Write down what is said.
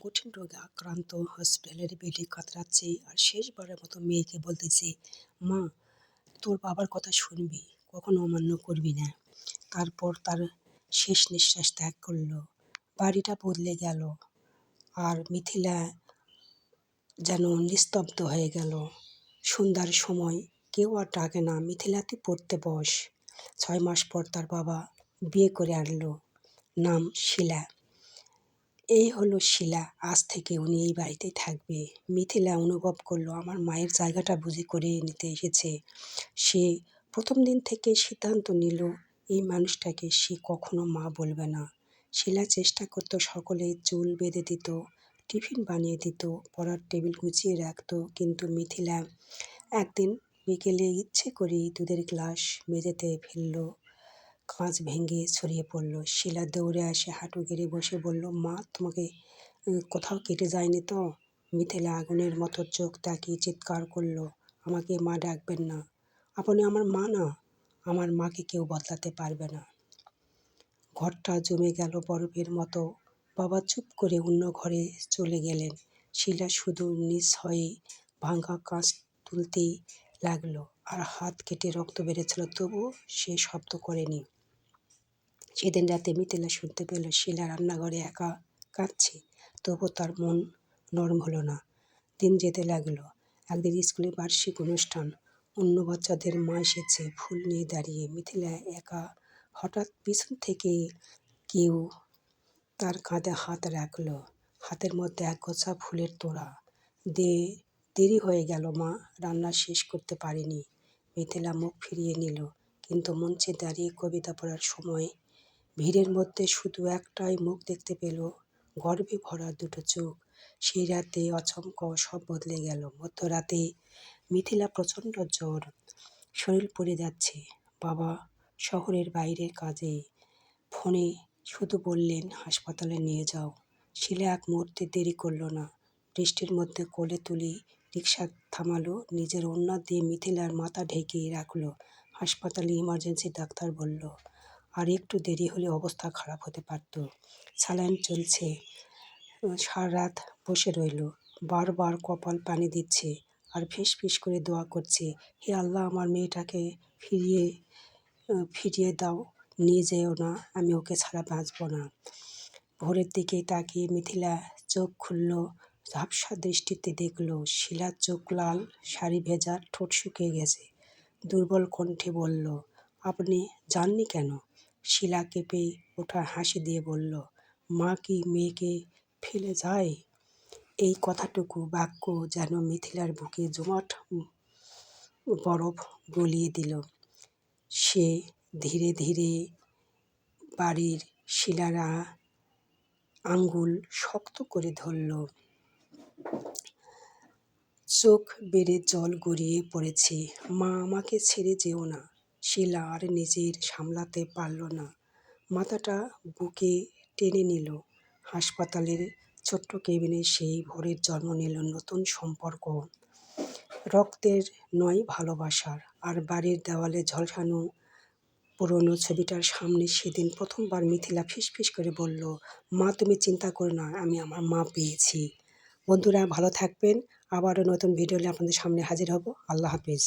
কঠিন রোগে আক্রান্ত, হসপিটালের বেডে কাতরাচ্ছে আর শেষবারের মতো মেয়েকে বলতেছে, মা, তোর বাবার কথা শুনবি, কখনো অমান্য করবি না। তারপর তার শেষ নিঃশ্বাস ত্যাগ করলো। বাড়িটা বদলে গেল, আর মিথিলা যেন নিস্তব্ধ হয়ে গেল। সন্ধ্যার সময় কেউ আর ডাকে না, মিথিলা তুই পড়তে বস। 6 মাস পর তার বাবা বিয়ে করে আনলো, নাম শিলা। এই হলো শিলা, আজ থেকে উনি এই বাড়িতেই থাকবে। মিথিলা অনুভব করলো আমার মায়ের জায়গাটা বুঝি করে নিতে এসেছে। সে প্রথম দিন থেকে সিদ্ধান্ত নিল এই মানুষটাকে সে কখনো মা বলবে না। শিলা চেষ্টা করতো, সকলে চুল বেঁধে দিত, টিফিন বানিয়ে দিত, পড়ার টেবিল গুছিয়ে রাখতো, কিন্তু মিথিলা একদিন বিকেলে ইচ্ছে করেই দুধের গ্লাস মেঝেতে ফেললো, কাঁচ ভেঙে ছড়িয়ে পড়ল। শিলা দৌড়ে আসে, হাঁটু গেড়ে বসে বলল, মা, তোমাকে কোথাও কেটে যায়নি তো? মিথিলা আগুনের মতো চোখ তাকিয়ে চিৎকার করলো, আমাকে মা ডাকবেন না, আপনি আমার মা না, আমার মাকে কেউ বদলাতে পারবে না। ঘরটা জমে গেল বরফের মতো। বাবা চুপ করে অন্য ঘরে চলে গেলেন। শিলা শুধু নিঃস হয়ে ভাঙা কাঁচ তুলতেই লাগলো, আর হাত কেটে রক্ত বেড়েছিল, তবুও সে শব্দ করেনি। সেদিন রাতে মিথিলা শুনতে পেল শিলা রান্নাঘরে একা কাঁদছে, তবুও তার মন নরম হলো না। দিন যেতে লাগলো। একদিন স্কুলে বার্ষিক অনুষ্ঠান, অন্য বাচ্চাদের মা এসেছে ফুল নিয়ে দাঁড়িয়ে, মিথিলা একা। হঠাৎ পিছন থেকে কেউ তার কাঁধে হাত রাখলো, হাতের মধ্যে একগোছা ফুলের তোড়া। দেরি হয়ে গেল মা, রান্না শেষ করতে পারিনি। মিথিলা মুখ ফিরিয়ে নিল, কিন্তু মঞ্চে দাঁড়িয়ে কবিতা পড়ার সময় ভিড়ের মধ্যে শুধু একটাই মুখ দেখতে পেল, গর্বে ভরা দুটো চোখ। সেই রাতে অচমকা সব বদলে গেল। মধ্যরাতে মিথিলা প্রচণ্ড জ্বর, শরীর পুড়ে যাচ্ছে। বাবা শহরের বাইরের কাজে, ফোনে শুধু বললেন হাসপাতালে নিয়ে যাও। শিলা এক মুহূর্তে দেরি করল না, বৃষ্টির মধ্যে কোলে তুলে রিকশা থামালো, নিজের ওড়না দিয়ে মিথিলার মাথা ঢেকে রাখলো। হাসপাতালে ইমার্জেন্সি ডাক্তার বলল, আর একটু দেরি হলে অবস্থা খারাপ হতে পারত। স্যালাইন চলছে। সারা রাত বসে রইল, বারবার কপাল পানি দিচ্ছে আর ফিস করে দোয়া করছে, হে আল্লাহ, আমার মেয়েটাকে ফিরিয়ে দাও, নিয়ে যেও না, আমি ওকে ছাড়া বাঁচব না। ভোরের দিকে তাকিয়ে মিথিলা চোখ খুলল, ঝাপসা দৃষ্টিতে দেখল শিলার চোখ লাল, শাড়ি ভেজা, ঠোঁট শুকিয়ে গেছে। দুর্বল কণ্ঠে বলল, আপনি যাননি কেন? শিলা কেঁপে ওঠা হাসি দিয়ে বলল, মা কি মেয়েকে ফেলে যায়? এই কথাটুকু বাক্য যেন মিথিলার বুকে জমাট বরফ গলিয়ে দিল। সে ধীরে ধীরে বাড়ির শিলারা আঙ্গুল শক্ত করে ধরল। চোখ বেড়ে জল গড়িয়ে পড়েছে। মা, আমাকে ছেড়ে যেও না। শিলা আর নিজের সামলাতে পারল না, মাথাটা বুকে টেনে নিল। হাসপাতালের ছোট্ট কেবিনে সেই ভোরের জন্ম নিল নতুন সম্পর্ক, রক্তের নয়, ভালোবাসার। আর বাড়ির দেওয়ালে ঝলসানো পুরনো ছবিটার সামনে সেদিন প্রথমবার মিথিলা ফিসফিস করে বলল, মা, তুমি চিন্তা করো না, আমি আমার মা পেয়েছি। বন্ধুরা, ভালো থাকবেন। আবারও নতুন ভিডিও নিয়ে আপনাদের সামনে হাজির হব। আল্লাহ হাফিজ।